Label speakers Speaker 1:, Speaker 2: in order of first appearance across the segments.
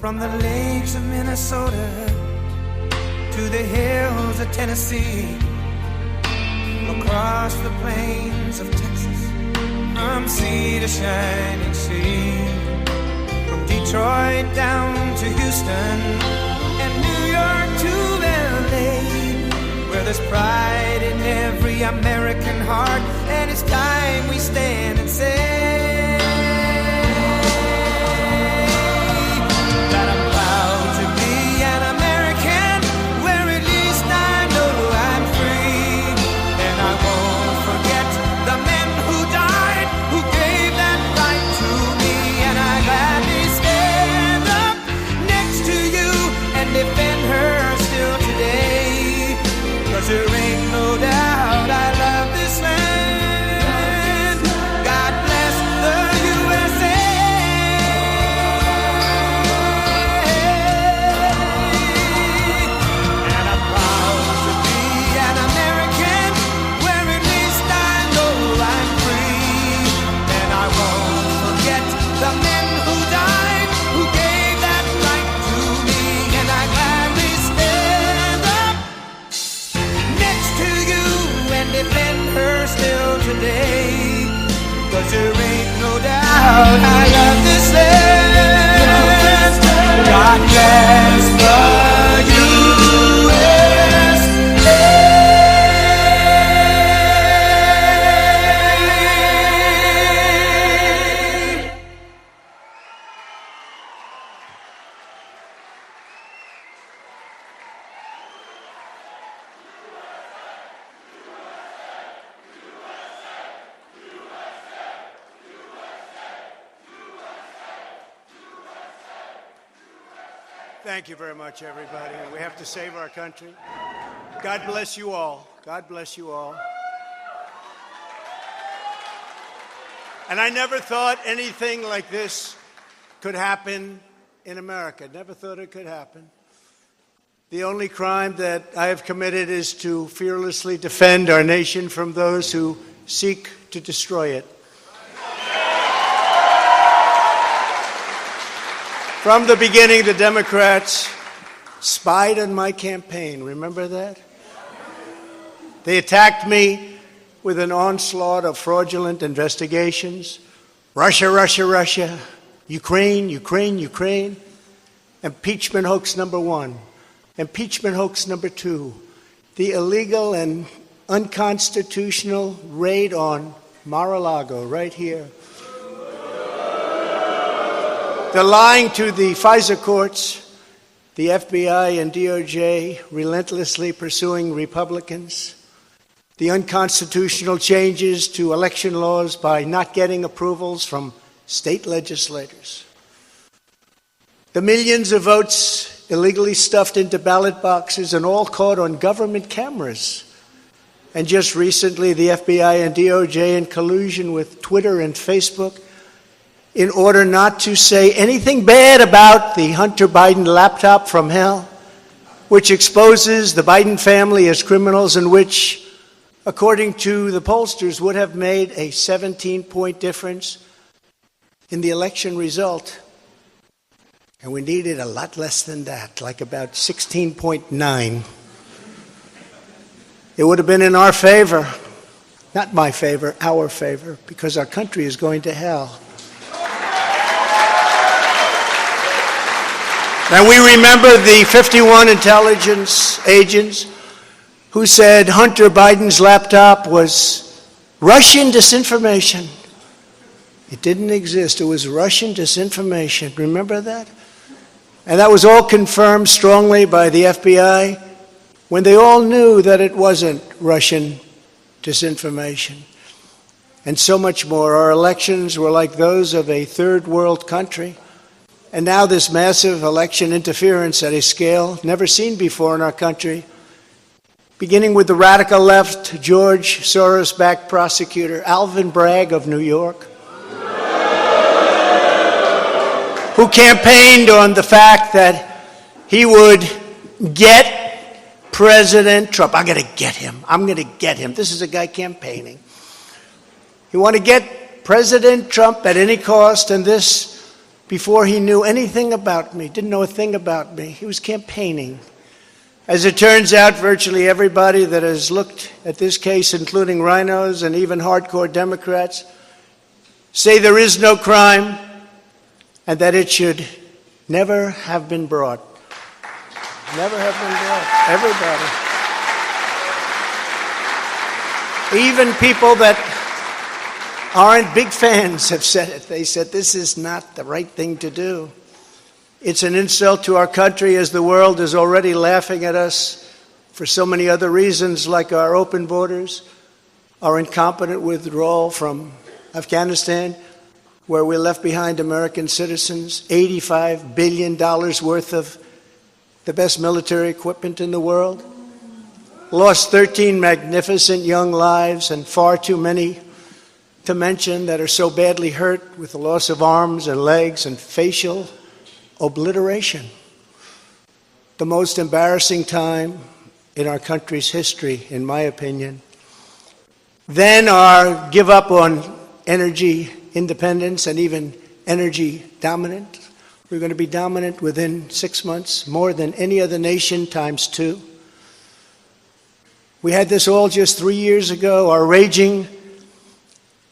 Speaker 1: From the lakes of Minnesota to the hills of Tennessee, across the plains of Texas, from sea to shining sea, from Detroit down to Houston and New York to LA, where there's pride in every American heart, and it's time we stand and say that I'm proud to be an American, where at least I know I'm free, and I won't forget the men who died, who gave that right to me, and I gladly stand up next to you and defend her still today, 'cause there ain't no doubt I love this land. God bless the USA. And I'm proud to be an American, where at least I know I'm free, and I won't forget the men who died, who gave that right to me, and I gladly stand up next to you and defend her still today, 'cause there ain't no doubt I love this land. God bless the USA.
Speaker 2: Thank you very much, everybody. We have to save our country. God bless you all. God bless you all. And I never thought anything like this could happen in America. Never thought it could happen. The only crime that I have committed is to fearlessly defend our nation from those who seek to destroy it. From the beginning, the Democrats spied on my campaign. Remember that? They attacked me with an onslaught of fraudulent investigations. Russia, Russia, Russia. Ukraine, Ukraine, Ukraine. Impeachment hoax number 1. Impeachment hoax number 2. The illegal and unconstitutional raid on Mar-a-Lago right here. The lying to the FISA courts, the FBI and DOJ relentlessly pursuing Republicans, the unconstitutional changes to election laws by not getting approvals from state legislators, the millions of votes illegally stuffed into ballot boxes and all caught on government cameras, and just recently the FBI and DOJ in collusion with Twitter and Facebook in order not to say anything bad about the Hunter Biden laptop from hell, which exposes the Biden family as criminals and which, according to the pollsters, would have made a 17-point difference in the election result. And we needed a lot less than that, like about 16.9. It would have been in our favor, not my favor, our favor, because our country is going to hell. Now, we remember the 51 intelligence agents who said Hunter Biden's laptop was Russian disinformation. It didn't exist. It was Russian disinformation. Remember that? And that was all confirmed strongly by the FBI when they all knew that it wasn't Russian disinformation. And so much more. Our elections were like those of a third world country. And now this massive election interference at a scale never seen before in our country, beginning with the radical left, George Soros-backed prosecutor Alvin Bragg of New York, who campaigned on the fact that he would get President Trump. I'm going to get him. I'm going to get him. This is a guy campaigning. He wanted to get President Trump at any cost, and this before he knew anything about me, didn't know a thing about me. He was campaigning. As it turns out, virtually everybody that has looked at this case, including rhinos and even hardcore Democrats, say there is no crime and that it should never have been brought. Never have been brought. Everybody. Even people that aren't big fans have said it. They said this is not the right thing to do. It's an insult to our country, as the world is already laughing at us for so many other reasons, like our open borders, our incompetent withdrawal from Afghanistan, where we left behind American citizens, $85 billion worth of the best military equipment in the world, lost 13 magnificent young lives, and far too many to mention that are so badly hurt with the loss of arms and legs and facial obliteration. The most embarrassing time in our country's history, in my opinion. Then our give up on energy independence and even energy dominance. We're going to be dominant within 6 months, more than any other nation times 2. We had this all just 3 years ago. Our raging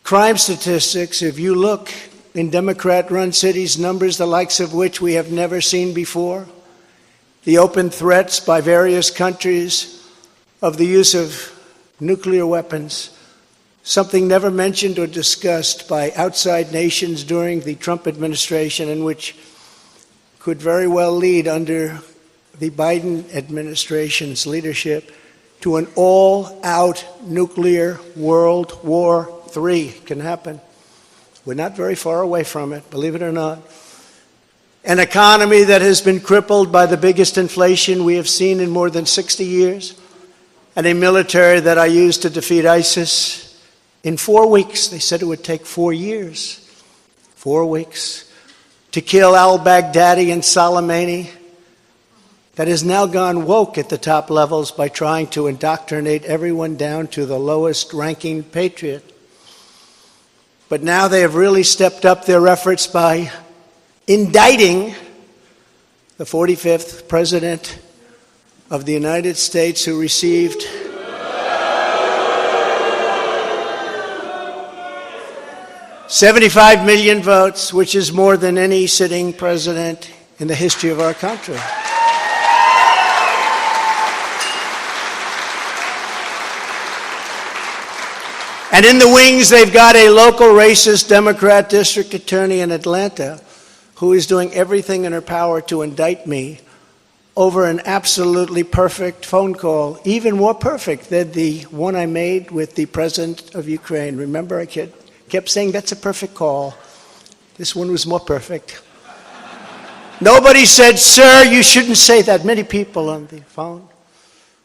Speaker 2: crime statistics, if you look in Democrat-run cities, numbers the likes of which we have never seen before. The open threats by various countries of the use of nuclear weapons, something never mentioned or discussed by outside nations during the Trump administration, and which could very well lead under the Biden administration's leadership to an all-out nuclear World War III can happen. We're not very far away from it, believe it or not. An economy that has been crippled by the biggest inflation we have seen in more than 60 years, and a military that I used to defeat ISIS in 4 weeks. They said it would take 4 years. 4 weeks. To kill al-Baghdadi and Soleimani, that has now gone woke at the top levels by trying to indoctrinate everyone down to the lowest ranking patriot. But now they have really stepped up their efforts by indicting the 45th President of the United States, who received $75 million votes, which is more than any sitting president in the history of our country. And in the wings, they've got a local racist Democrat district attorney in Atlanta who is doing everything in her power to indict me over an absolutely perfect phone call, even more perfect than the one I made with the president of Ukraine. Remember, I kept saying, that's a perfect call. This one was more perfect. Nobody said, sir, you shouldn't say that. Many people on the phone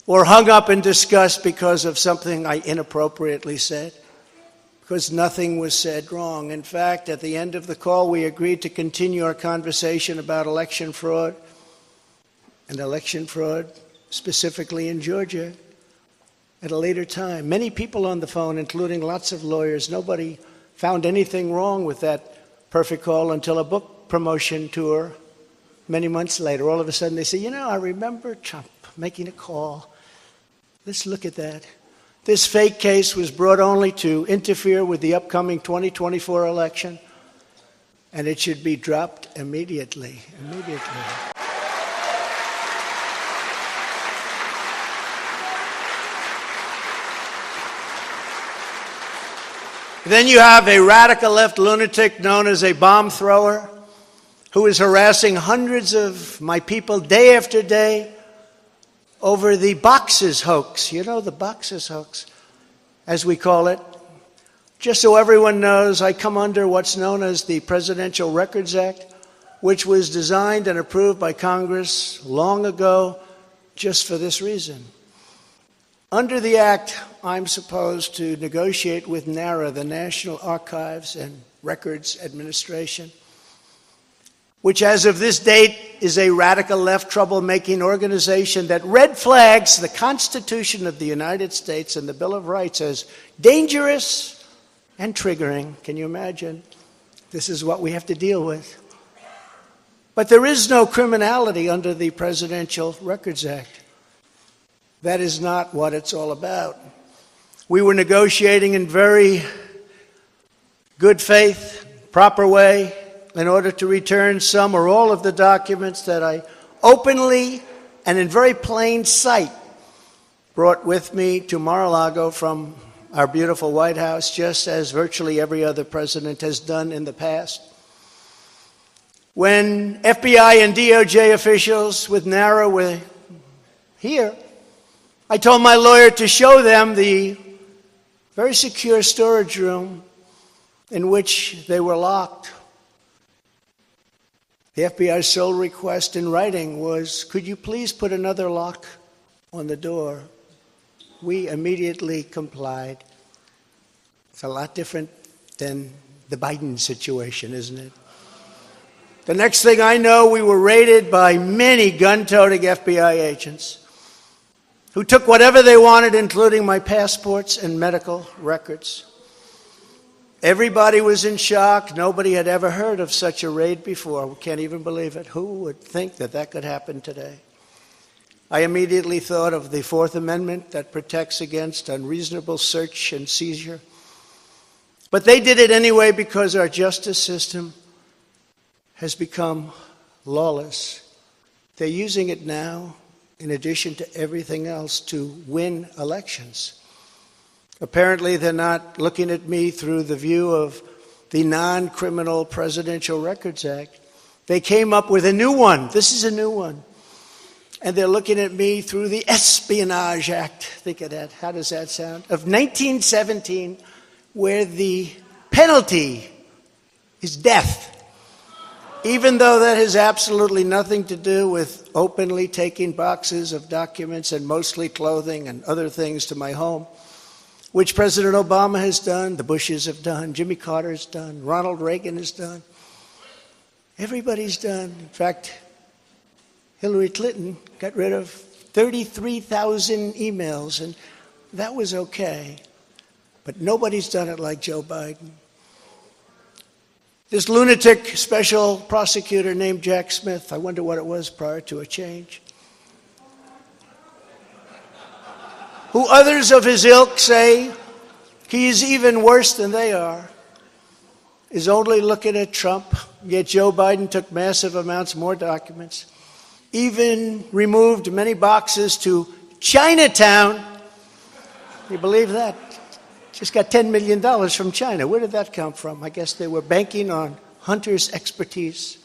Speaker 2: were hung up in disgust because of something I inappropriately said, because nothing was said wrong. In fact, at the end of the call, we agreed to continue our conversation about election fraud, and election fraud specifically in Georgia, at a later time. Many people on the phone, including lots of lawyers, nobody found anything wrong with that perfect call until a book promotion tour many months later. All of a sudden they say, I remember Trump making a call. Let's look at that. This fake case was brought only to interfere with the upcoming 2024 election, and it should be dropped immediately. Then you have a radical left lunatic known as a bomb thrower who is harassing hundreds of my people day after day over the boxes hoax. The boxes hoax, as we call it. Just so everyone knows, I come under what's known as the Presidential Records Act, which was designed and approved by Congress long ago just for this reason. Under the Act, I'm supposed to negotiate with NARA, the National Archives and Records Administration, which as of this date is a radical left troublemaking organization that red flags the Constitution of the United States and the Bill of Rights as dangerous and triggering. Can you imagine? This is what we have to deal with. But there is no criminality under the Presidential Records Act. That is not what it's all about. We were negotiating in very good faith, proper way, in order to return some or all of the documents that I openly and in very plain sight brought with me to Mar-a-Lago from our beautiful White House, just as virtually every other president has done in the past. When FBI and DOJ officials with NARA were here, I told my lawyer to show them the very secure storage room in which they were locked. The FBI's sole request in writing was, could you please put another lock on the door? We immediately complied. It's a lot different than the Biden situation, isn't it? The next thing I know, we were raided by many gun-toting FBI agents who took whatever they wanted, including my passports and medical records. Everybody was in shock. Nobody had ever heard of such a raid before. We can't even believe it. Who would think that that could happen today? I immediately thought of the Fourth Amendment that protects against unreasonable search and seizure. But they did it anyway because our justice system has become lawless. They're using it now, in addition to everything else, to win elections. Apparently, they're not looking at me through the view of the Non-Criminal Presidential Records Act. They came up with a new one. This is a new one. And they're looking at me through the Espionage Act. Think of that. How does that sound? Of 1917, where the penalty is death. Even though that has absolutely nothing to do with openly taking boxes of documents and mostly clothing and other things to my home, which President Obama has done, the Bushes have done, Jimmy Carter has done, Ronald Reagan has done. Everybody's done. In fact, Hillary Clinton got rid of 33,000 emails, and that was okay. But nobody's done it like Joe Biden. This lunatic special prosecutor named Jack Smith, I wonder what it was prior to a change, who others of his ilk say he is even worse than they are, is only looking at Trump, yet Joe Biden took massive amounts more documents, even removed many boxes to Chinatown. Can you believe that? Just got $10 million from China. Where did that come from? I guess they were banking on Hunter's expertise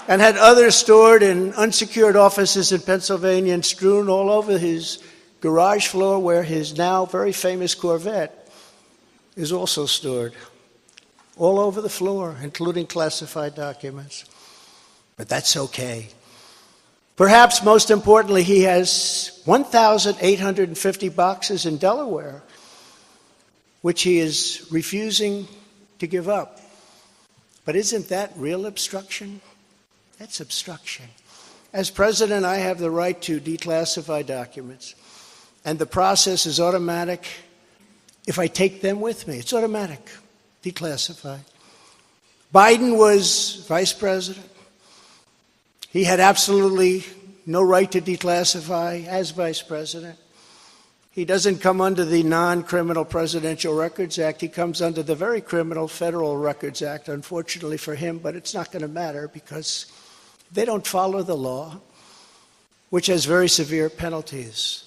Speaker 2: and had others stored in unsecured offices in Pennsylvania and strewn all over his garage floor where his now very famous Corvette is also stored. All over the floor, including classified documents. But that's okay. Perhaps most importantly, he has 1,850 boxes in Delaware, which he is refusing to give up. But isn't that real obstruction? That's obstruction. As president, I have the right to declassify documents, and the process is automatic. If I take them with me, it's automatic, declassified. Biden was vice president. He had absolutely no right to declassify as vice president. He doesn't come under the Non-Criminal Presidential Records Act. He comes under the very criminal Federal Records Act, unfortunately for him, but it's not going to matter because they don't follow the law, which has very severe penalties.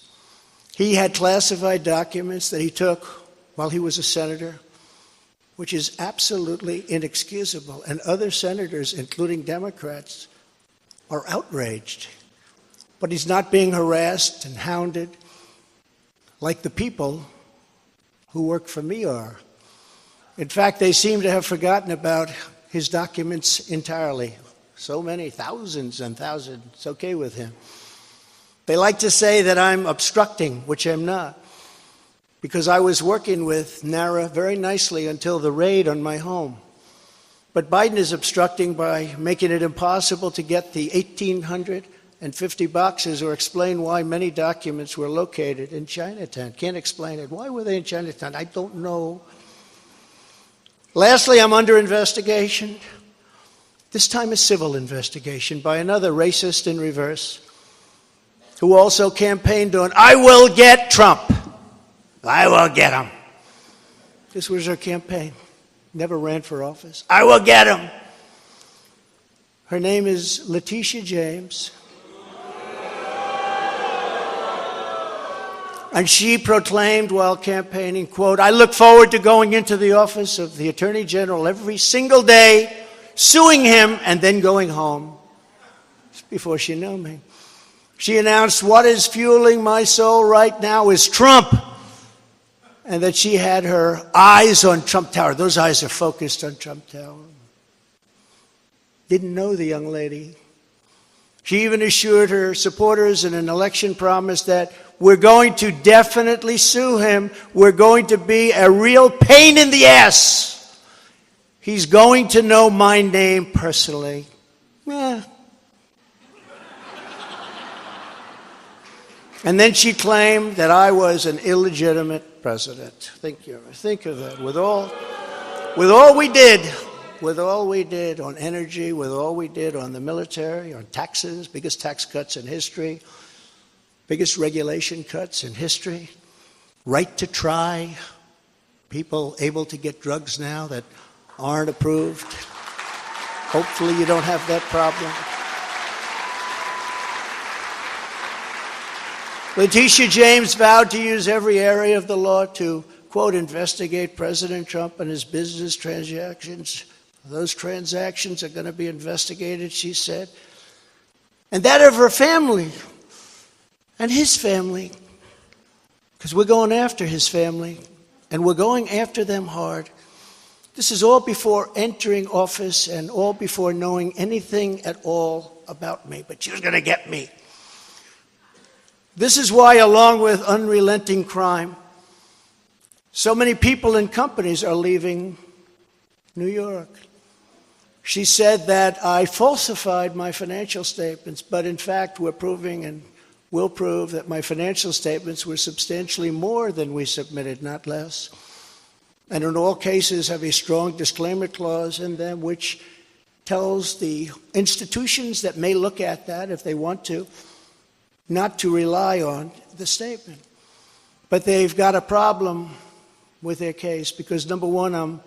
Speaker 2: He had classified documents that he took while he was a senator, which is absolutely inexcusable. And other senators, including Democrats, are outraged. But he's not being harassed and hounded like the people who work for me are. In fact, they seem to have forgotten about his documents entirely. So many, thousands and thousands, it's okay with him. They like to say that I'm obstructing, which I'm not, because I was working with NARA very nicely until the raid on my home. But Biden is obstructing by making it impossible to get the 1,850 boxes or explain why many documents were located in Chinatown. Can't explain it. Why were they in Chinatown? I don't know. Lastly, I'm under investigation. This time a civil investigation by another racist in reverse, who also campaigned on, "I will get Trump. I will get him." This was her campaign. Never ran for office. "I will get him." Her name is Letitia James. And she proclaimed while campaigning, quote, "I look forward to going into the office of the Attorney General every single day, suing him, and then going home." Before she knew me. She announced, "What is fueling my soul right now is Trump." And that she had her eyes on Trump Tower. Those eyes are focused on Trump Tower. Didn't know the young lady. She even assured her supporters in an election promise that we're going to definitely sue him. We're going to be a real pain in the ass. He's going to know my name personally. And then she claimed that I was an illegitimate president. Think of that. With all we did on energy, with all we did on the military, on taxes, biggest tax cuts in history, biggest regulation cuts in history, right to try, people able to get drugs now that aren't approved. Hopefully you don't have that problem. Letitia James vowed to use every area of the law to, quote, investigate President Trump and his business transactions. Those transactions are going to be investigated, she said. And that of her family and his family, because we're going after his family, and we're going after them hard. This is all before entering office and all before knowing anything at all about me, but she was going to get me. This is why, along with unrelenting crime, so many people and companies are leaving New York. She said that I falsified my financial statements, but in fact we're proving and will prove that my financial statements were substantially more than we submitted, not less. And in all cases have a strong disclaimer clause in them which tells the institutions that may look at that if they want to, not to rely on the statement. But they've got a problem with their case because, number one, I'm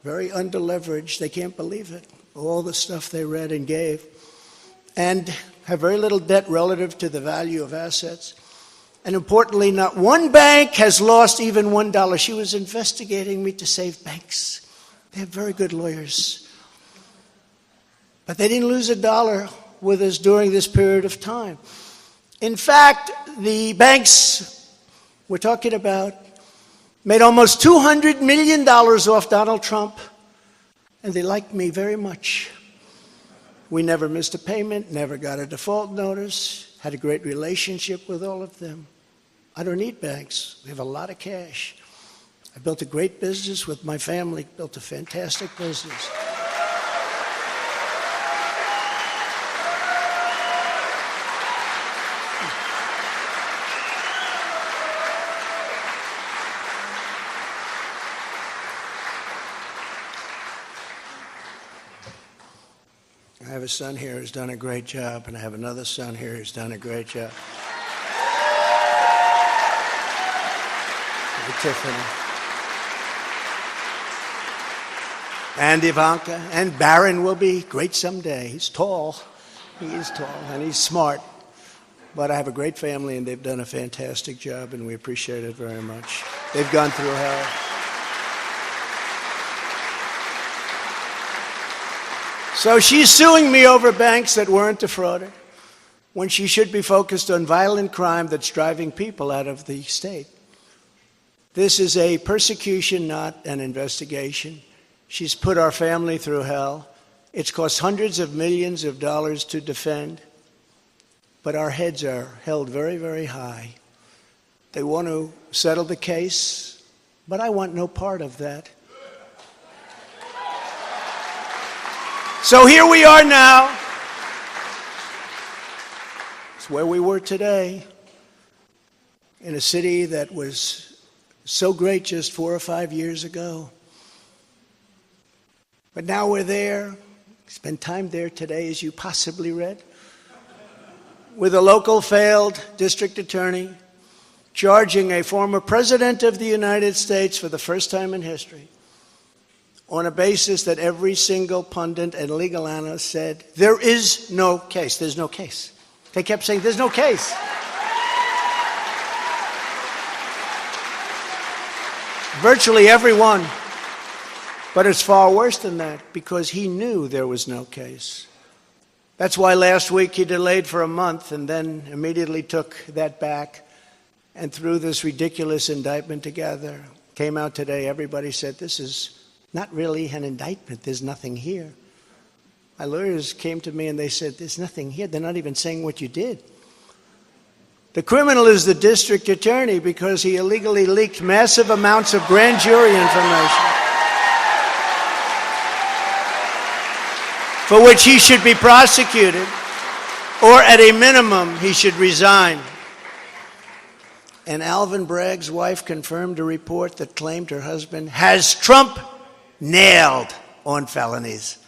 Speaker 2: very underleveraged. They can't believe it, all the stuff they read and gave, and have very little debt relative to the value of assets. And importantly, not one bank has lost even $1. She was investigating me to save banks. They have very good lawyers. But they didn't lose $1 with us during this period of time. In fact, the banks we're talking about made almost $200 million off Donald Trump, and they liked me very much. We never missed a payment, never got a default notice, had a great relationship with all of them. I don't need banks. We have a lot of cash. I built a great business with my family, built a fantastic business. I have a son here who's done a great job, and I have another son here who's done a great job. Tiffany. And Ivanka. And Barron will be great someday. He's tall. He is tall, and he's smart. But I have a great family, and they've done a fantastic job, and we appreciate it very much. They've gone through hell. So she's suing me over banks that weren't defrauded when she should be focused on violent crime that's driving people out of the state. This is a persecution, not an investigation. She's put our family through hell. It's cost hundreds of millions of dollars to defend, but our heads are held very, very high. They want to settle the case, but I want no part of that. So here we are now. It's where we were today, in a city that was so great just 4 or 5 years ago. But now we're there, Spent time there today, as you possibly read, with a local failed district attorney charging a former president of the United States for the first time in history on a basis that every single pundit and legal analyst said, there is no case. There's no case. They kept saying, there's no case. Virtually everyone. But it's far worse than that, because he knew there was no case. That's why last week he delayed for a month and then immediately took that back and threw this ridiculous indictment together. Came out today, everybody said, this is not really an indictment. There's nothing here. My lawyers came to me and they said, there's nothing here. They're not even saying what you did. The criminal is the district attorney because he illegally leaked massive amounts of grand jury information, for which he should be prosecuted, or at a minimum, he should resign. And Alvin Bragg's wife confirmed a report that claimed her husband has Trump nailed on felonies.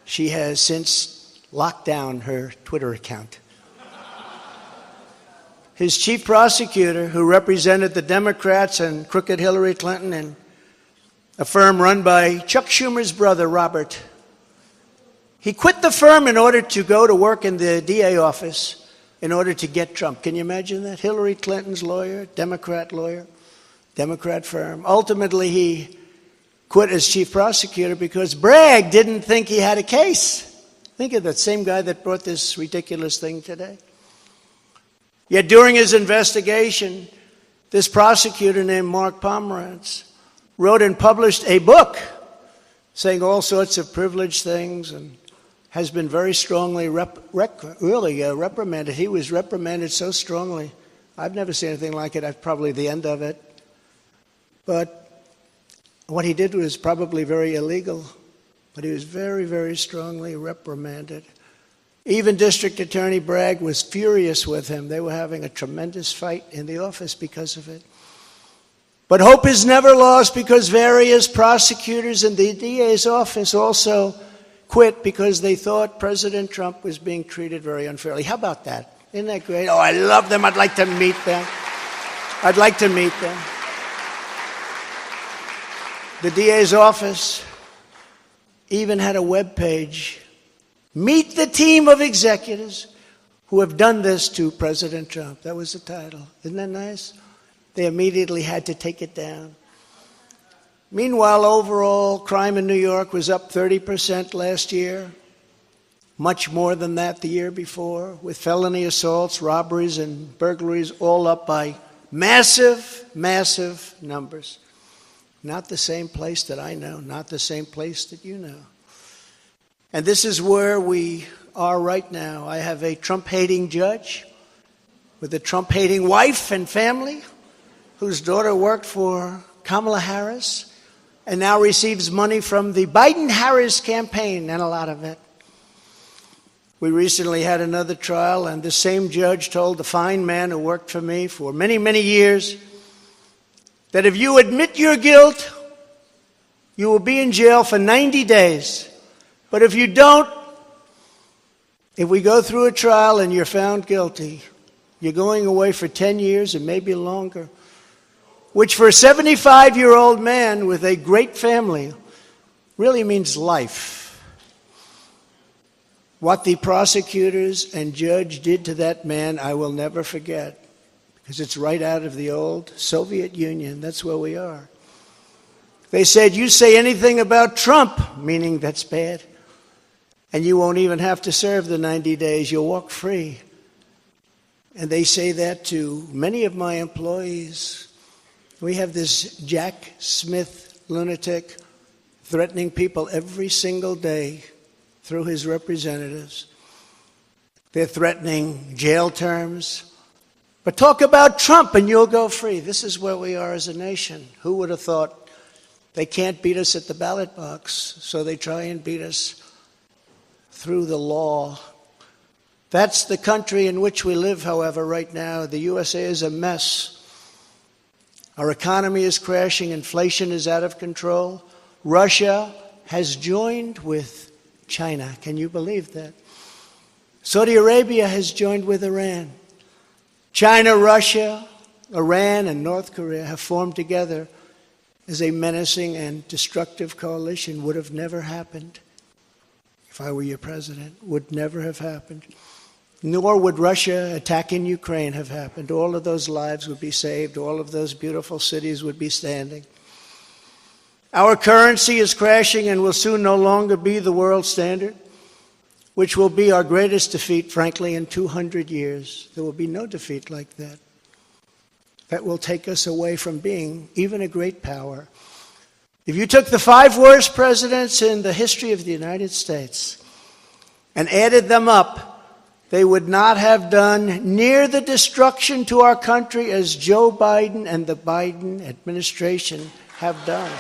Speaker 2: She has since locked down her Twitter account. His chief prosecutor, who represented the Democrats and crooked Hillary Clinton in a firm run by Chuck Schumer's brother, Robert, he quit the firm in order to go to work in the DA office in order to get Trump. Can you imagine that? Hillary Clinton's lawyer, Democrat firm. Ultimately, he quit as chief prosecutor because Bragg didn't think he had a case. Think of that same guy that brought this ridiculous thing today. Yet during his investigation, this prosecutor named Mark Pomerantz wrote and published a book saying all sorts of privileged things and has been very strongly reprimanded. He was reprimanded so strongly. I've never seen anything like it. That's probably the end of it. But what he did was probably very illegal, but he was very, very strongly reprimanded. Even District Attorney Bragg was furious with him. They were having a tremendous fight in the office because of it. But hope is never lost because various prosecutors in the DA's office also quit because they thought President Trump was being treated very unfairly. How about that? Isn't that great? Oh, I love them. I'd like to meet them. I'd like to meet them. The DA's office even had a web page. Meet the team of executives who have done this to President Trump. That was the title. Isn't that nice? They immediately had to take it down. Meanwhile, overall crime in New York was up 30% last year, much more than that the year before, with felony assaults, robberies, and burglaries all up by massive, massive numbers. Not the same place that I know, not the same place that you know. And this is where we are right now. I have a Trump-hating judge with a Trump-hating wife and family whose daughter worked for Kamala Harris and now receives money from the Biden-Harris campaign, and a lot of it. We recently had another trial, and the same judge told the fine man who worked for me for many, many years that if you admit your guilt, you will be in jail for 90 days. But if you don't, if we go through a trial and you're found guilty, you're going away for 10 years and maybe longer, which for a 75-year-old man with a great family really means life. What the prosecutors and judge did to that man, I will never forget, because it's right out of the old Soviet Union. That's where we are. They said, you say anything about Trump, meaning that's bad, and you won't even have to serve the 90 days. You'll walk free. And they say that to many of my employees. We have this Jack Smith lunatic threatening people every single day through his representatives. They're threatening jail terms. But talk about Trump and you'll go free. This is where we are as a nation. Who would have thought? They can't beat us at the ballot box, so they try and beat us through the law. That's the country in which we live, however, right now. The USA is a mess. Our economy is crashing. Inflation is out of control. Russia has joined with China. Can you believe that? Saudi Arabia has joined with Iran. China, Russia, Iran, and North Korea have formed together as a menacing and destructive coalition. Would have never happened if I were your president. Would never have happened. Nor would Russia attacking Ukraine have happened. All of those lives would be saved. All of those beautiful cities would be standing. Our currency is crashing and will soon no longer be the world standard, which will be our greatest defeat, frankly, in 200 years. There will be no defeat like that. That will take us away from being even a great power. If you took the 5 worst presidents in the history of the United States and added them up, they would not have done near the destruction to our country as Joe Biden and the Biden administration have done.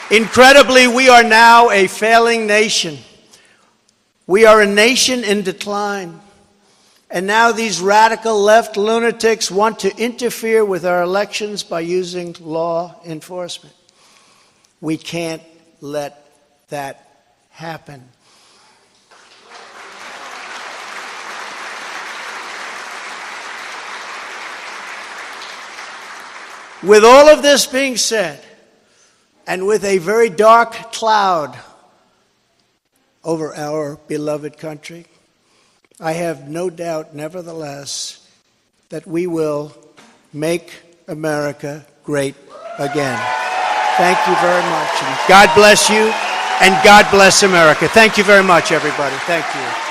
Speaker 2: Incredibly, we are now a failing nation. We are a nation in decline. And now these radical left lunatics want to interfere with our elections by using law enforcement. We can't let that happen. With all of this being said, and with a very dark cloud over our beloved country, I have no doubt, nevertheless, that we will make America great again. Thank you very much. And God bless you, and God bless America. Thank you very much, everybody. Thank you.